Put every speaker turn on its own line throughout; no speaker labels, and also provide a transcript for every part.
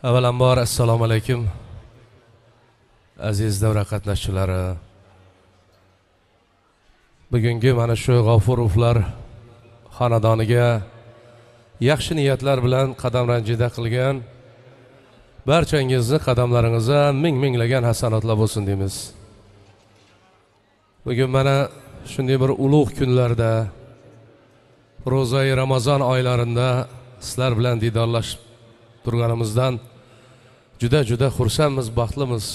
Avvalambor assalomu alaykum aziz davra qatnashchilari. Bugungi mana shu G'ofurovlar xonadoniga yaxshi niyatlar bilan qadam ranjida qilgan barchangizni qadamlaringizga ming-minglagan hasanotlar bo'lsin deymiz. Bugun mana shunday bir ulug' kunlarda, ro'za-i Ramazon oylarida sizlar bilan didorlashib turganimizdan juda xursandmiz, baxtlimiz.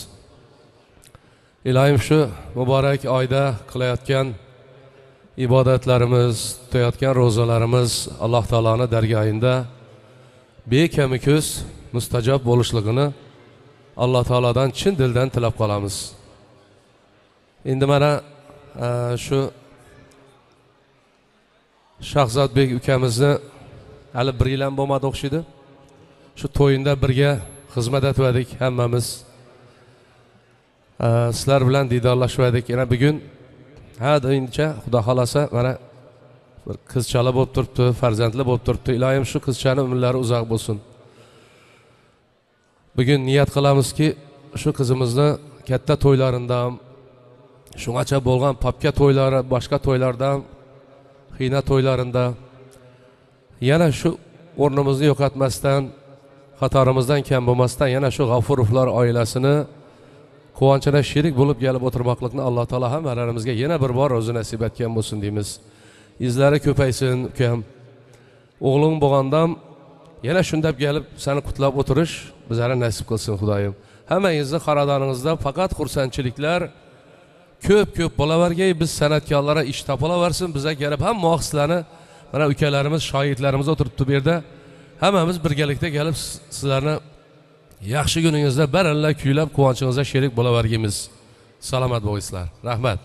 Ilohim shu muborak oyda qilayotgan ibodatlarimiz, tutayotgan ro'zalarimiz Alloh taoloning dargohida bekami ko'z mustajob bo'lishligini Alloh taolodan chin dildan tilab qolamiz. Endi mana shu Shahzodbek ukamizni hali bir yil ham bo'lmadi o'xshaydi. Shu to'yinda birga xizmat etdik hammamiz. Sizlar bilan didorlashdik. Yana bugun deyincha Xudo xolasa mana bir qizchala bo'lib turibdi, farzandli bo'lib turibdi. Ilohim shu qizchani umrlari uzoq bo'lsin. Bugun niyat qilamizki, shu qizimizni katta to'ylaridan, shungacha bo'lgan papka to'ylari, boshqa to'ylardan, xiyna to'ylarida yana shu o'rnimizni yo'qotmasdan, xatorimizdan kam bo'lmasdan yana shu G'ofurovlar oilasini quvonchida sherik bo'lib kelib o'tirmoqlikni Alloh taolo hammalarimizga yana bir bor o'zi nasib etgan bo'lsin deymiz. Izlari ko'paysin ukam. O'g'lim bo'lgandan yana shundab kelib seni qutlab o'tirish bizlarga nasib qilsin Xudoyim. Hammangizni xonadoningizda faqat xursandchiliklar ko'p bo'lavergay, biz san'atkorlarga ish topilaversin, bizga kelib hamma sizlarni mana ukalarimiz, shogirdlarimiz o'tiribdi bu yerda. Hammamiz birgalikda kelib sizlarni yaxshi kuningizda baralla kuylab quvonchingizga sherik bo'lavergimiz. Salomat bo'linglar. Rahmat.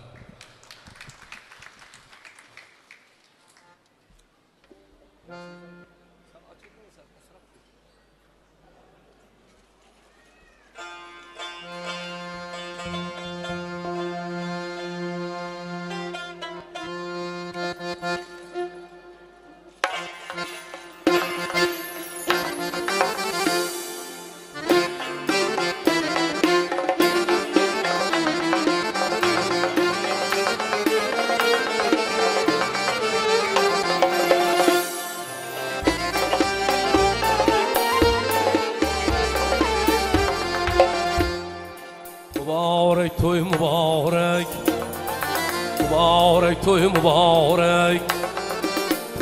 Toy mübarek,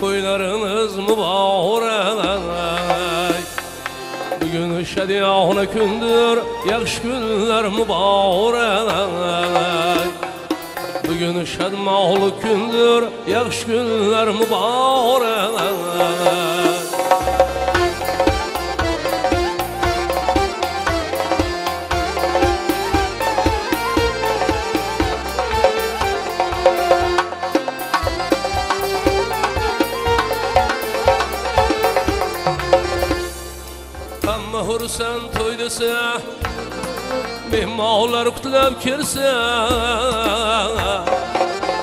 toylarınız mübarek. Bugün şadiyane gündür, yaxşı günler mübarek. Bugün şadmalı gündür, yaxşı günler mübarek. Sen toydasa, mehmonlar kutlab kelsa,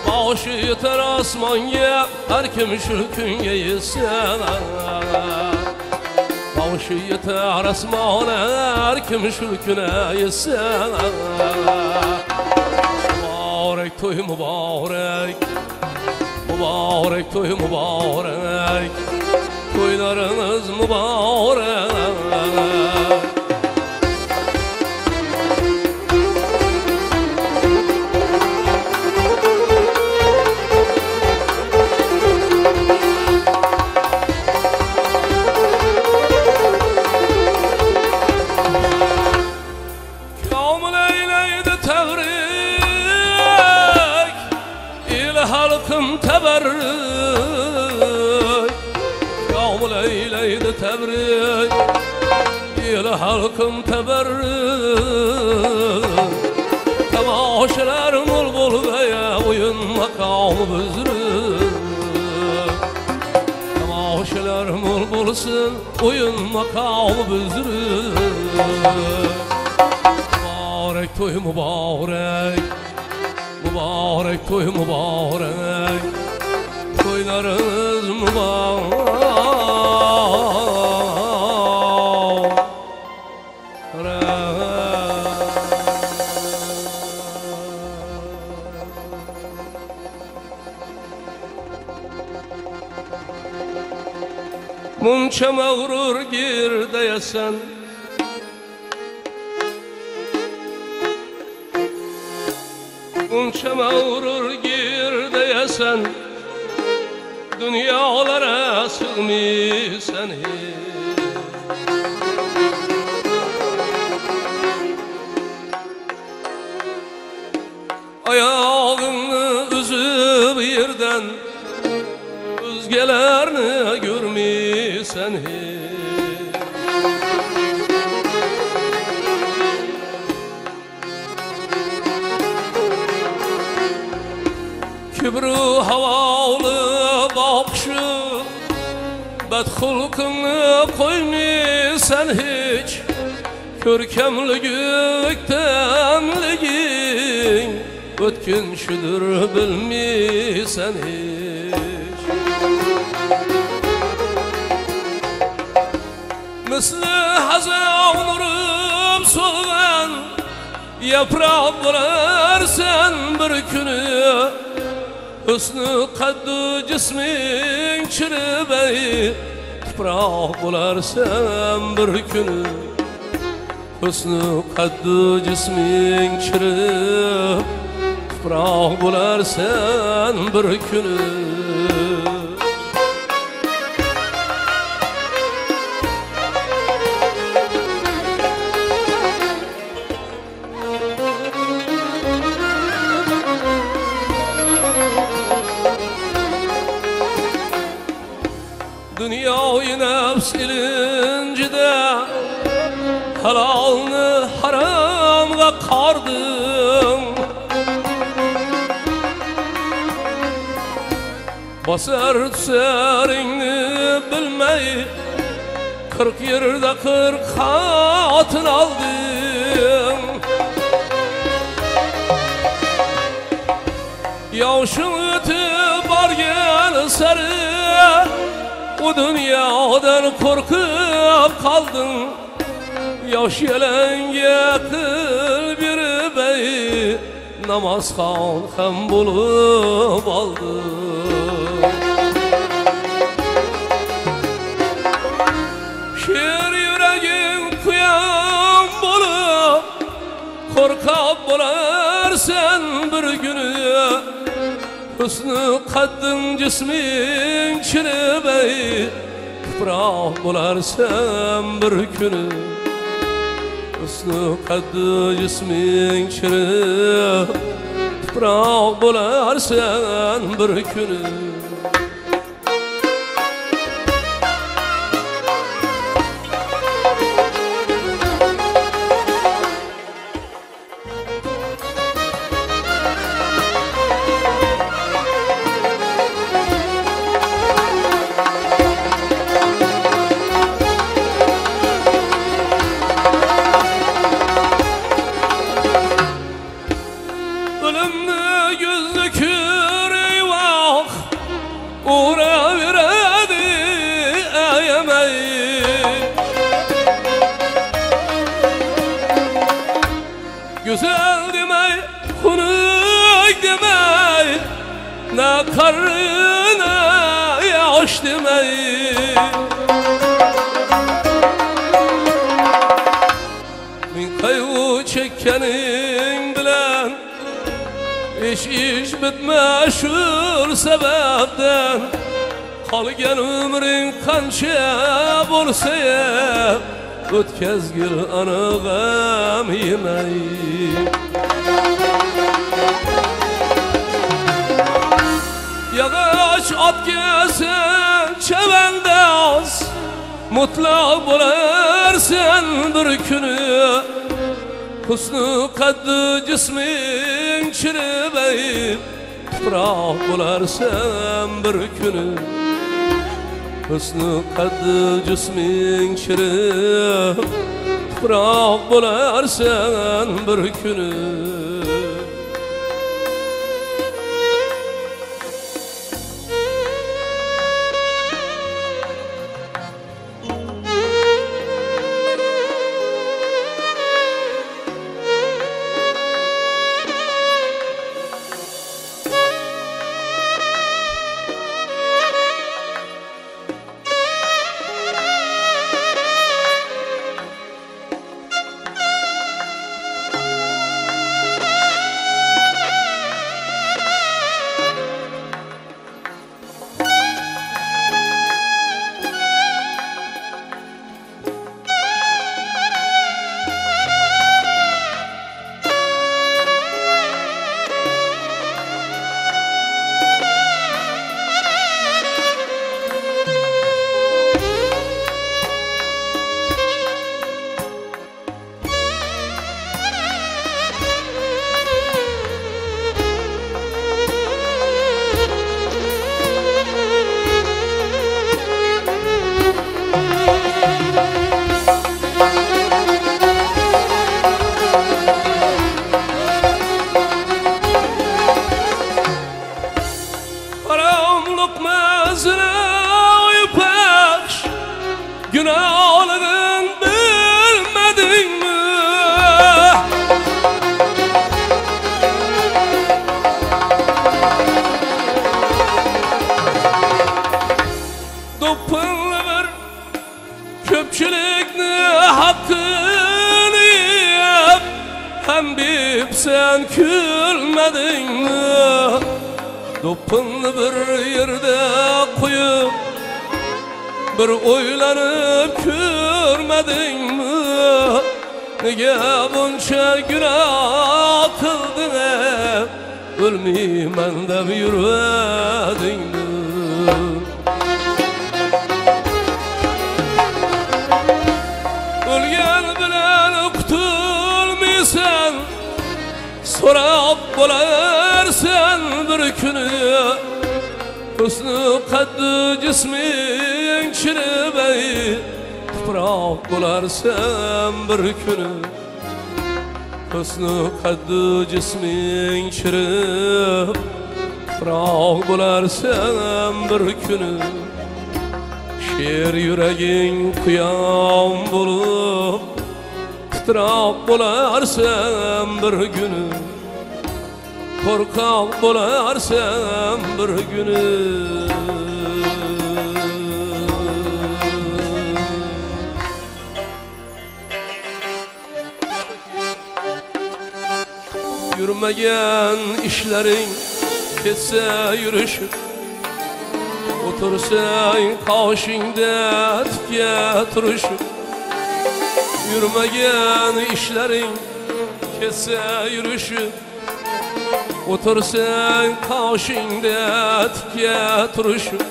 boshi yetar osmonga, har kim shu kunga yetsa. Boshi yetar osmonga, har kim shu kunga yetsa. Muborak to'y muborak, muborak to'y muborak, to'ylarimiz muborak. Halkım teberrük, yağmur eyleydi tebrik. İle halkım teberrük, temaşalar mul bul veya oyun makamı büzrük. Temaşalar mul bulsun, oyun makamı büzrük. Mübarek toy mübarek, mübarek toy mübarek, toylarınız mübarek. Unça mağrur girdeyesen Unça mağrur girdeyesen Dünyalara sığmıysan Ayağını üzüp yerden Özgelerini görmeysen Kibru havalı bakışı Bedhulkını koymuysan hiç Körkemlik tenligin Ötkin şudur bilmiysen hiç Misli hazan nurum solgan Yaprak bularsan bir günü Hüsnü kaddu cismin çiribey Tuprak bularsan bir günü Hüsnü kaddu cismin çirib Tuprak bularsan bir günü Dünyayı nefs ilincide Halalını haramga kardın Basar tüserini bilmey 40 yerde 40 hatın aldın Yavşın ötüp bargen sarı O dünyadan korkup kaldın Yaş yelenge kıl bir bey Namaz khan hem bulup aldı Şiir yüreğin kuyan bulup Korkap bularsan bir günü Hüsnü kaddın cismin çiribey Tuprak bularsan bir günü Hüsnü kaddı cismin çirib Tuprak bularsan bir günü Uğra veredi eyemeyi Güzel demey, hunuk demey Ne karına yaş demey Min kaygı çekkenin bilen İş bitmeşur sebepten Kalgen ömrün kança bolsa ya Ötkezgir anı gam yemey Yağaç at gelsen çevende az Mutlak bularsan bir günü Hüsnü kaddı cismin çiribey Tuprak bularsan bir günü Hüsnü kaddı cismin çirib Tuprak bularsan bir günü sen külmedin mi? Dopunlu bir yerde koyup bir oylanıp görmedin mi? Nege bunca günah kıldın hep ölmeymen deb yürüdün mi? Ölgen bilen kutulmaysan sorap bolarsan bir günü husnu kaddi cismin çiribey tuproq bolarsan bir günü husnu kaddi cismin çirib tuproq bolarsan bir günü şer yüregin kıyam bulup titrap bolarsan bir günü korkak bolarsan bir günü yürümegen işlerin ketse yürüşüp otursan kaşında tike turuşup yürümegen işlerin ketse yürüşüp otursan kaşında tike turuşup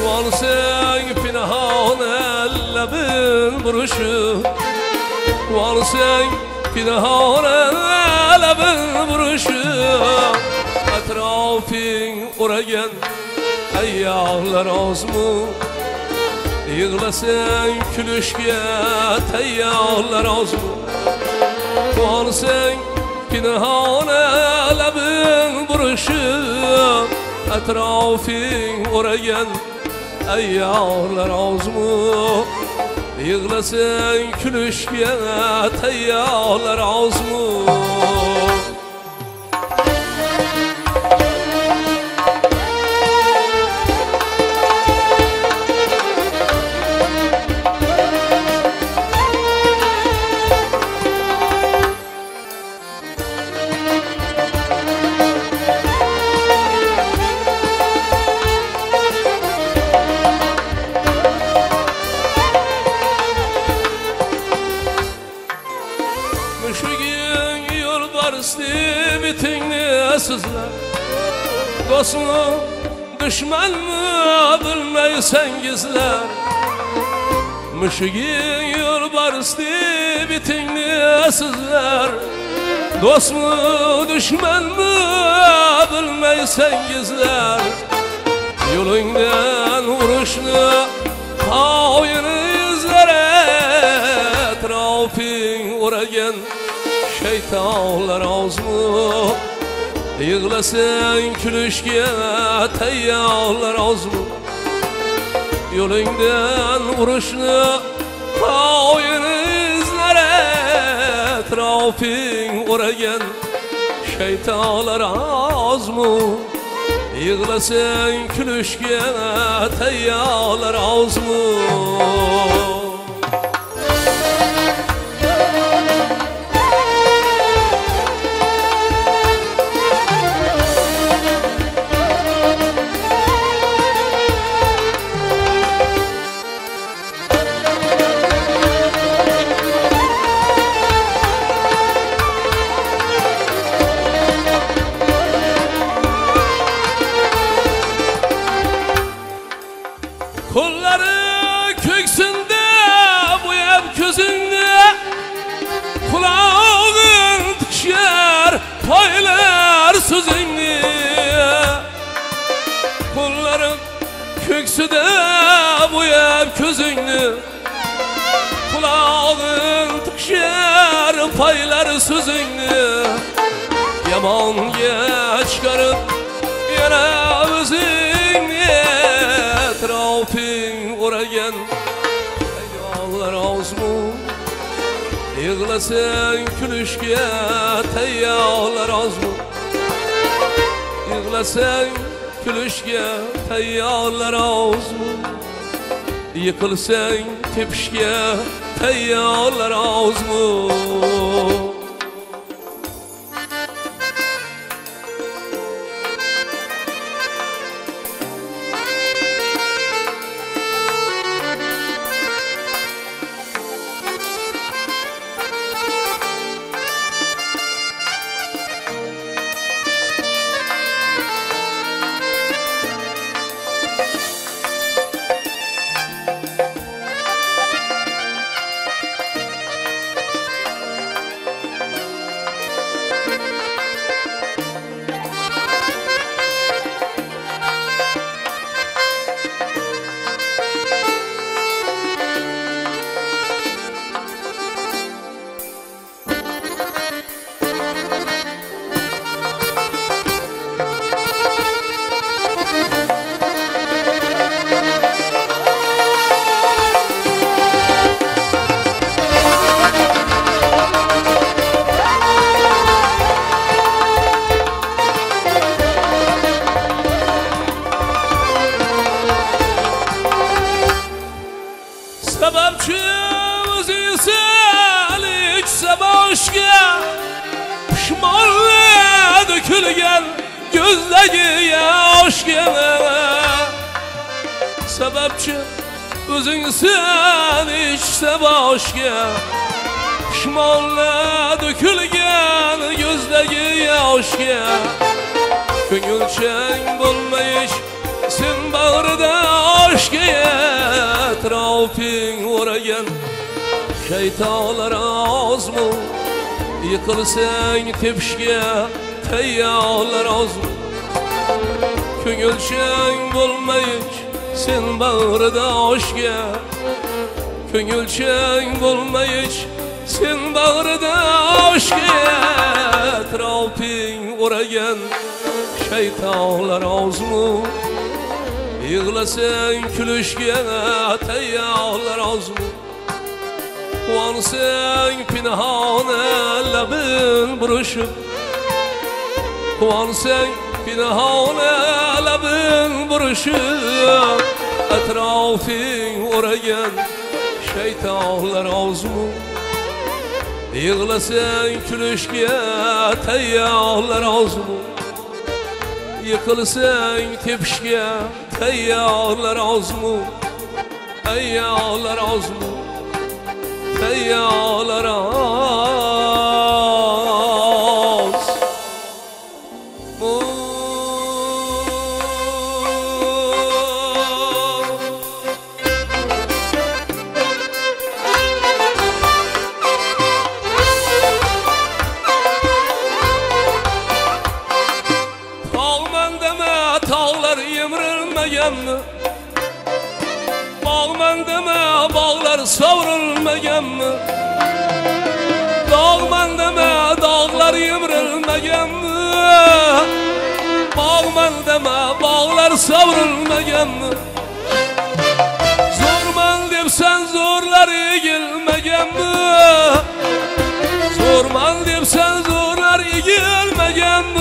valsan pinhan ellebin buruşup valsan pinhan ellebin buruşup etrafın oragen ayağlar az mı? Yığlasan külüşke tayyarlar az mı? Valsan pinhan elebin buruşup etrafın oragen ayağlar az mı? Yığlasan külüşke tayyarlar az mı? Dostmu düşman mı bilmeysen gizler Müşigin yolbarıstı bitinli sizler Dostmu düşman mı bilmeysen gizler Yolundan vuruşlu kavini izlere Etrafın oragen şeytanlar az mı? Yığlasan külüşke tayyarlar az mı? Yolundan vuruşlu kavini izlere Etrafın oragen şeytanlar az mı? Yığlasan külüşke tayyarlar az mı? Kolları köksünde bu ev közünde kulağın tıkşer paylar sözünde Kolların köksünde bu ev közünde kulağın tıkşer paylar sözünde Yaman çıkarıp yana özünde Etrafın oragen tayyarlar az mı? Yığlasan külüşke tayyarlar az mı? Yığlasan külüşke tayyarlar az mı? Yıkılsan tepişke tayyarlar az mı? aşka pişmanlığa dökülgen gözdeki aşka sebepçi özüngsen içse başka pişmanlığa dökülgen gözdeki aşka Köngülçen bulmayış sen bağrıda aşka etrafın uğrayan şeytanlar az mı yıkılsan tepişke teyyarlar az mı Köngülçen bulmayış sen bağrıda aşka Köngülçen bulmayış sen bağrıda aşka etrafın uğrayan şeytanlar az mı yığlasın külüşke teyyarlar az mı Kuvansın pinhane labın buruşup Kuvansın pinhane labın buruşup Etrafın uğrayan şeytanlar az mı yığlasın külüşke teyyarlar az mı Yıkılsın tepişke teyyarlar az mı Teyyarlar az mı Teyyarlar az mı Tağlar yemirilmegen mi? Bağman deme bağlar savrulmagan mi? Dağman deme dağlar yemirilmegen mi? Bağman deme bağlar savrulmagan mi? Zorman depsen zorlar egilmegen mi? Zorman depsen zorlar egilmegen mi?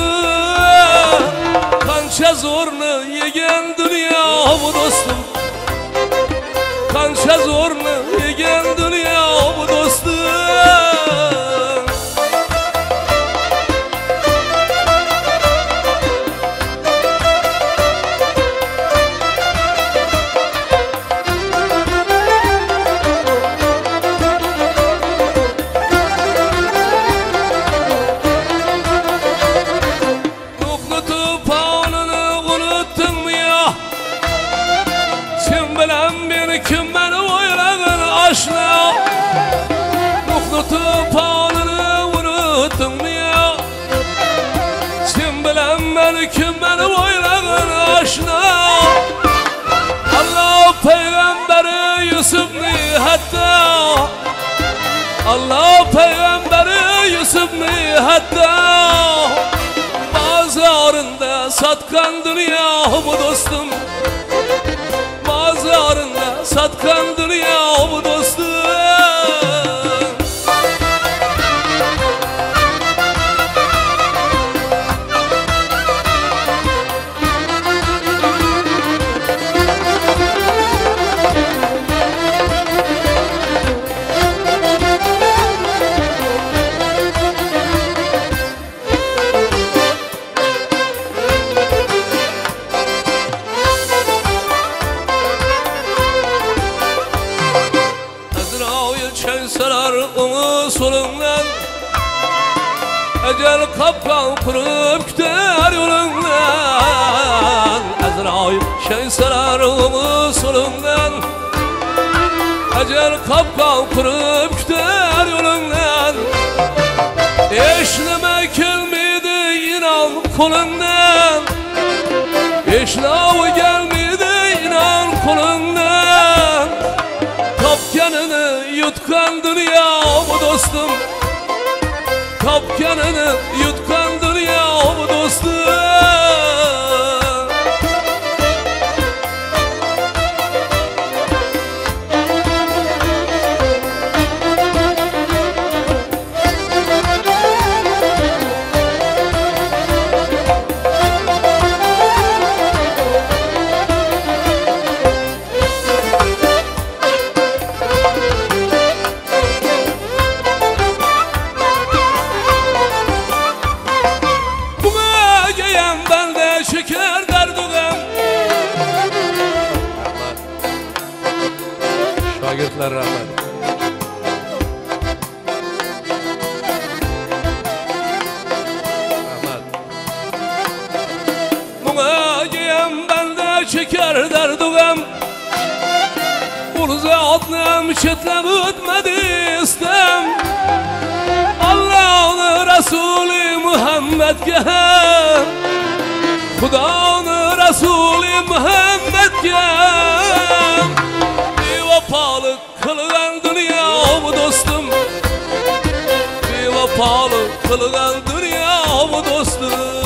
Kança zorlu yegen dünya bu dostum Kança zorlu yegen dünya bu dostum Kim beni oyrağın aşna Nuhnutu panını unuttun mu ya Sen bilen beni kim beni oyrağın aşna Allah peygamberi Yusuf'ni hatta Allah peygamberi Yusuf'ni hatta Pazarında satkan dünya bu dostum Pazarında satkan dünya bu dostum Sarar onu solundan Ecel kapkan kurup gider yolundan Azrail şey sarar onu solundan Ecel kapkan kurup gider yolundan Eşleme gelmedi inan kolundan Eşlavı gelmedi inan kolundan Kapkanını yutkan dünya bu dostum Kapkanını yutkan dünya bu dostum Muhammed'ge Xudoning Rasuli Muhammed'ge bevafolik qilgan dunyo bu do'stim bevafolik qilgan dunyo bu do'stim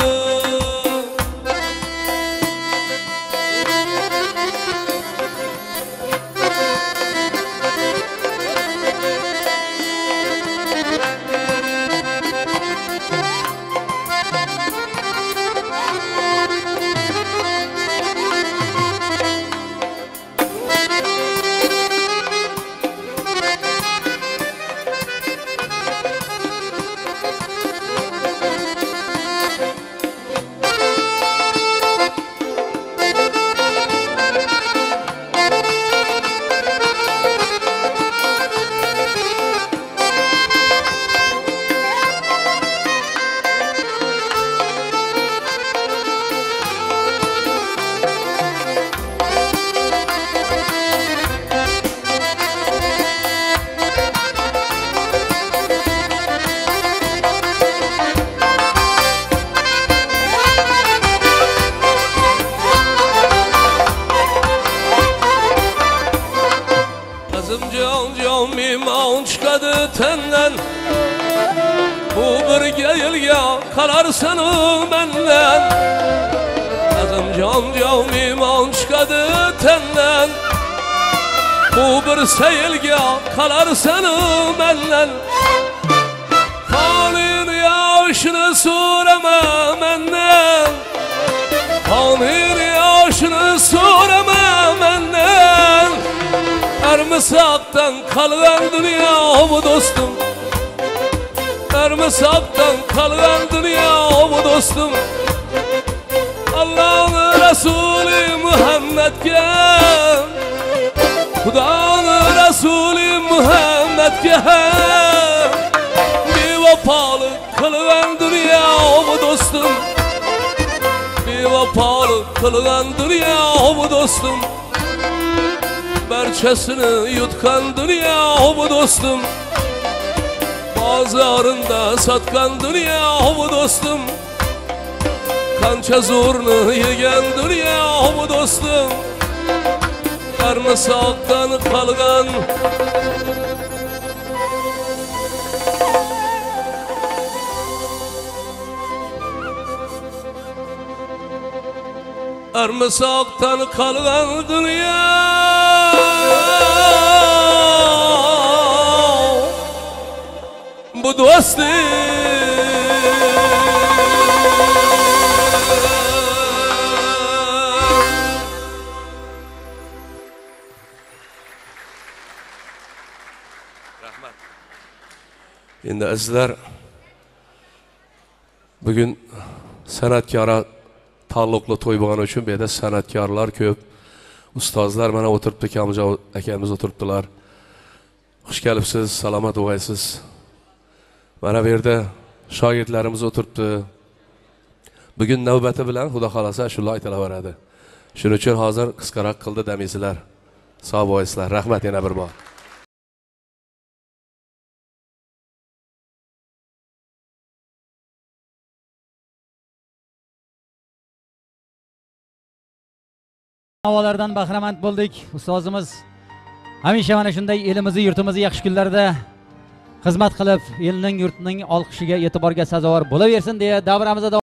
Mimon chiqadi tendan bu bir yilga qolarsan mendan azim jon mimon chiqadi tendan bu bir sayilga qolarsan mendan qonun yoshini so'rama mendan qonun yoshini so'rama mendan Ermisaktan kalgan dünya bu dostum Ermisaktan kalgan dünya bu dostum Allah'ın Resulü Muhammed'ge Xudoning Resulü Muhammed'ge bevafolik qilgan dünya bu dostum bevafolik qilgan dünya bu dostum Barchasini yutgan dunyo bu do'stim bozorida sotgan dunyo bu do'stim qancha zo'rni yegan dunyo bu do'stim qarmisoqdan qolgan armisoqdan qolgan dunyo bu do'stim rahmat. Endi azizlar bugun san'atkora taalluqli to'y bo'lgani uchun bu yerda san'atkorlar ko'p, ustozlar mana o'tiribdi, Kamiljon akamiz o'tiribdilar. Xush kelibsiz, salomat bo'lasiz. Mana bu yerda shogirdlarimiz o'tiribdi. Bugun navbati bilan Xudo xolasa shunday aytilaveradi. Shuning uchun hozir qisqaroq qildi demisizlar. Sog' bo'lasizlar. Rahmat yana bir bor.
Havolardan bahramand bo'ldik. Ustozimiz hamisha mana shunday elimizni, yurtimizni yaxshi kunlarda xizmat qilib, elning, yurtning olqishiga, e'tiborga sazovor bo'laversin deya davramizni